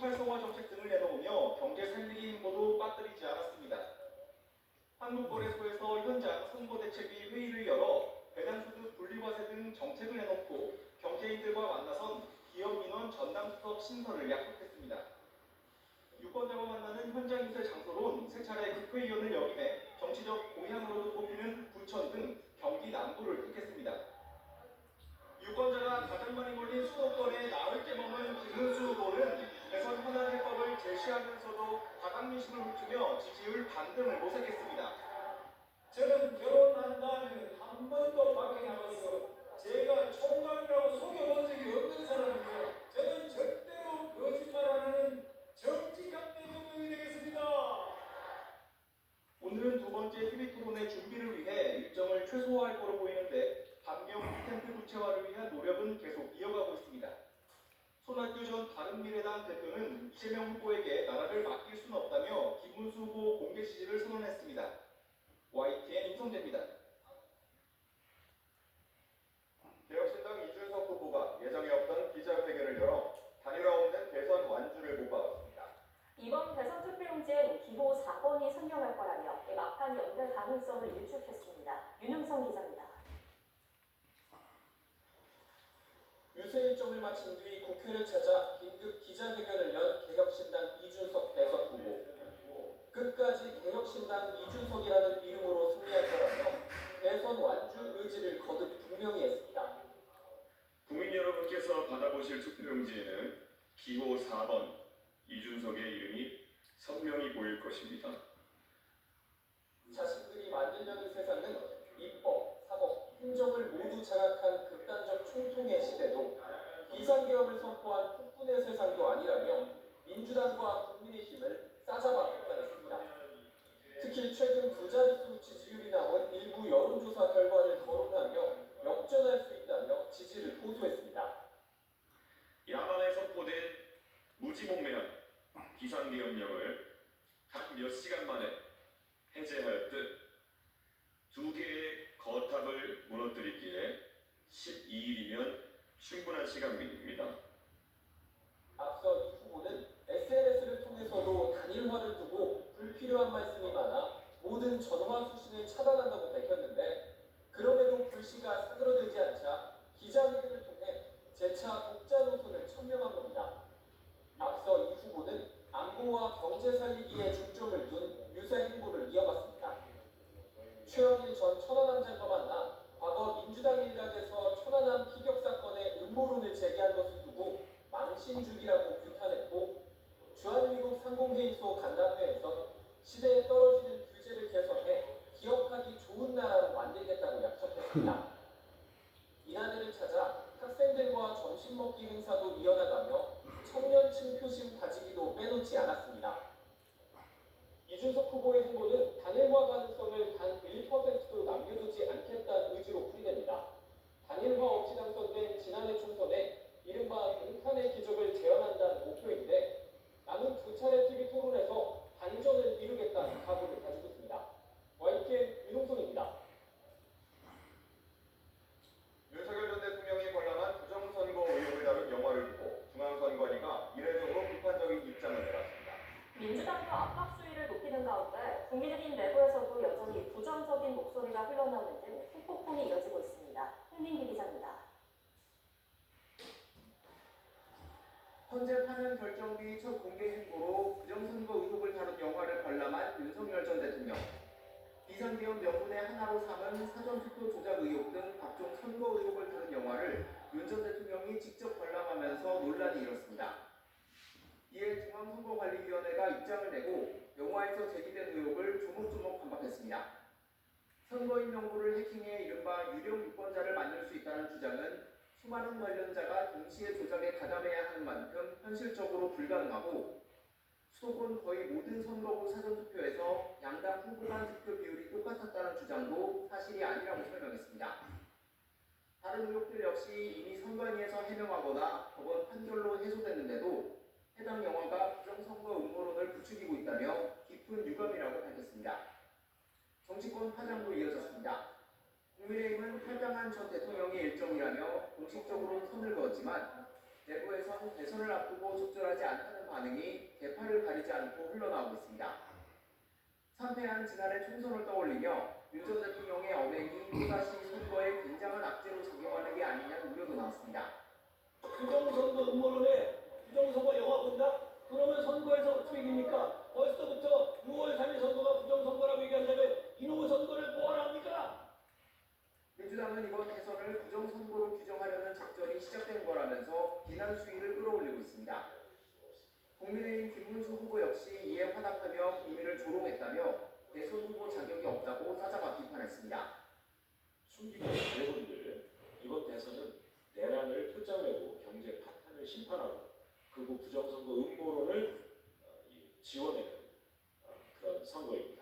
조직 활성화 정책 등을 내놓으며 경제 살리기 행보도 빠뜨리지 않았습니다. 한국거래소에서 현장 선거대책위 회의를 열어 배당소득 분리과세 등 정책을 내놓고 경제인들과 만나선 기업민원 전담수석 신설을 약속했습니다. 유권자와 만나는 현장 유세 장소론 세 차례 국회의원을 역임해 정치적 고향으로도 꼽히는 부천 등 경기 남부를 택했습니다. 유권자가 가장 많이 몰린 수도권에 나을 게 머문 김문수 후보는 대선 현안 해법을 제시하면서도 바닥 민심을 훑으며 지지율 반등을 모색했습니다. 저는 결혼한 다음에 한 번도 밖에 나가서 제가 총각이라고 속여본 적이 없는 사람이에요. 저는 절대로 거짓말 안 하는 정직한 대통령이 되겠습니다. 오늘은 두 번째 TV 토론의 준비를 위해 일정을 최소화할 거로 보이는데 반경 스탬프 구체화를 위한 노력은 계속 이어가고 있습니다. 손학규 전 바른미래당 대표는 이재명 후보에게 나라를 맡길 수는 없다며 김문수 후보 공개 지지를 선언했습니다. YTN 임성재입니다. 개혁신당 이준석 후보가 예정에 없던 기자회견을 열어 단일화 없는 대선 완주를 못 박았습니다. 이번 대선 투표용지엔 기호 4번이 선명할 거라며 막판 연대 가능성을 일축했습니다. 윤흥성 기자입니다. 유세 일정을 마친 뒤 국회를 찾아 긴급 기자회견을 연 개혁신당 이준석 대선 후보. 끝까지 개혁신당 이준석이라는 이름으로 승리할 거라며 대선 완주 의지를 거듭 분명히 했습니다. 국민 여러분께서 받아보실 투표용지에는 기호 4번 이준석의 이름이 선명히 보일 것입니다. 자신들이 만들려는 세상은 입법, 사법, 행정을 모두 장악한 극단적 총통의 시대도 비상계엄을 선포한 폭군의 세상도 아니라며 민주당과 국민의힘을 싸잡아 비판했습니다. 특히 최근 두 자릿수 지지율이 나온 일부 여론조사 결과를 거론하며 역전할 수 있다며 지지를 호소했습니다. 야만에 선포된 무지몽매한 비상계엄령을 단 몇 시간 만에 해제하였듯 두 개의 거탑을 무너뜨리기에 12일이면 충분한 시간입니다. 앞서 이 후보는 SNS를 통해서도 단일화를 두고 불필요한 말씀이 많아 모든 전화 수신을 차단한다고 밝혔는데 그럼에도 불씨가 사그러들지 않자 기자회견을 통해 재차 독자 노선을 천명한 겁니다. 앞서 이 후보는 안보와 경제 살리기에 중점을 둔 유세 행보를 이어갔습니다. 최영일 전 천안함장과 만나 과거 민주당 일각에서 천안함 피격 사건의 음모론을 제기한 것을 두고 망신주기라고 규탄했고 주한미국 상공회의소 간담회에서 시대에 떨어지는 규제를 개선해 기업하기 좋은 나라로 만들겠다고 약속했습니다. 이날을 찾아 학생들과 점심 먹기 행사도 이어나가며 청년층 표심 다지기도 빼놓지 않았습니다. 이준석 후보의 행보는 단일화 가능성을 단 1%도 남겨두지 않겠다는 의지로 풀이됩니다. 단일화 없이 당선된 지난해 총선에 이른바 동탄의 기적을 재현한다는 목표인데 남은 두 차례 TV 토론에서 반전을 이루겠다는 각오를 가지고 있습니다. YTN 윤홍성입니다. 윤석열 전 대통령이 관람한 부정선거 의혹을 다룬 영화를 두고 중앙선관위가 이례적으로 비판적인 입장을 내놨습니다. 민주당도 압박 수위를 높이는 가운데 국민의힘 내부에서도 여전히 부정적인 목소리가 흘러나오는 등 후폭풍이 이어지고 있습니다. 홍민기 기자입니다. 헌재 파면 결정 뒤 첫 공개 행보로 부정선거 의혹을 다룬 영화를 관람한 윤석열 전 대통령. 비상계엄 명분의 하나로 삼은 사전투표 조작 의혹 등 각종 선거 의혹을 다룬 영화를 윤 전 대통령이 직접 관람하면서 논란이 일었습니다. 이에 중앙선거관리위원회가 입장을 내고 영화에서 제기된 의혹을 조목조목 반박했습니다. 선거인 명부를 해킹해 이른바 유령 유권자를 만들 수 있다는 주장은 수많은 관련자가 동시에 조작에 가담해야 하는 만큼 현실적으로 불가능하고 수도권 거의 모든 선거구 사전투표에서 양당 후보 간 득표 비율이 똑같았다는 주장도 사실이 아니라고 설명했습니다. 다른 의혹들 역시 이미 선관위에서 해명하거나 법원 판결로 해소됐는데도 해당 영화가 부정선거 음모론을 부추기고 있다며 깊은 유감이라고 밝혔습니다. 정치권 파장도 이어졌습니다. 국민의힘은 탈당한 전 대통령의 일정이라며 공식적으로 선을 그었지만 내부에선 대선을 앞두고 적절하지 않다는 반응이 개파를 가리지 않고 흘러나오고 있습니다. 참패한 지난해 총선을 떠올리며 윤 전 대통령의 언행이 또다시 선거에 굉장한 악재로 작용하는 게 아니냐는 우려도 나왔습니다. 부정선거 음모론에 부정선거 영화 본다? 그러면 선거에서 어떻게 이깁니까? 벌써부터 6월 3일 선거가 부정선거라고 얘기한다면 이놈의 선거를 뭐하러 합니까? 민주당은 이번 대선을 부정선거로 규정하려는 작전이 시작된 거라면서 비난 수위를 끌어올리고 있습니다. 국민의힘 김문수 후보 역시 이에 화답하며 국민을 조롱했다며 대선 후보 자격이 없다고 따져가 비판했습니다. 숨기는 여러분들, 이번 대선은 내란을 표장하고 경제 파탄을 심판하고 그리고 부정선거 음모론을 지원하는 그런 선거입니다.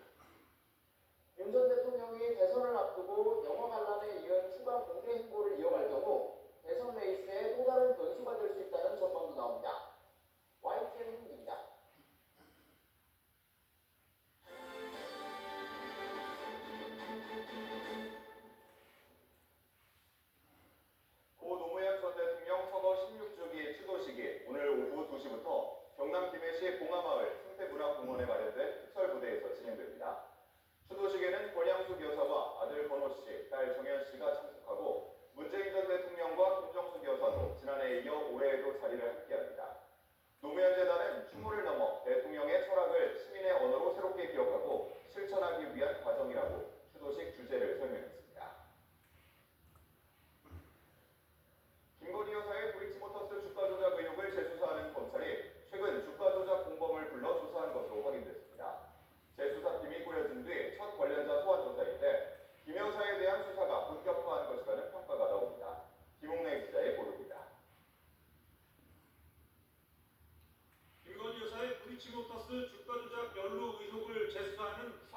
윤 전 대통령이 대선을 앞두고 영화 관람에 이은 추가 공개 행보를 이어갈 경우 대선 레이스에 또 다른 변수가 될 수 있다는 전망도 나옵니다. YTN 홍입니다. 고 노무현 전 대통령 서거 16주기 추도식이 오늘 오후 2시부터 경남 김해시 봉하마을 생태문화공원에 마련된 특설부대에서 진행됩니다. 추도식에는 권양숙 여사와 아들 건호 씨, 딸 정현 씨가 참석하고 문재인 전 대통령과 김정숙 여사도 지난해에 이어 올해에도 자리를 함께합니다. 노무현 재단은 추모를 넘어 대통령의 철학을 시민의 언어로 새롭게 기억하고 실천하기 위한 과정이라고 추도식 주제를 설명했습니다. 김건희 여사의 도이치모터스 주가 조작 의혹을 재수사하는 검찰이 최근 주가 조작 공범을 불러 조사한 것으로 확인됐습니다. 재수사팀이 꾸려진 뒤 첫 관련자 소환 조사인데 김 여사에 대한 수사가 본격화한 것이라는 평가가 나옵니다. 김홍래 기자의 보도입니다. 김건희 여사의 브리치모터스 주가 조작 연루 의혹을 재수사하는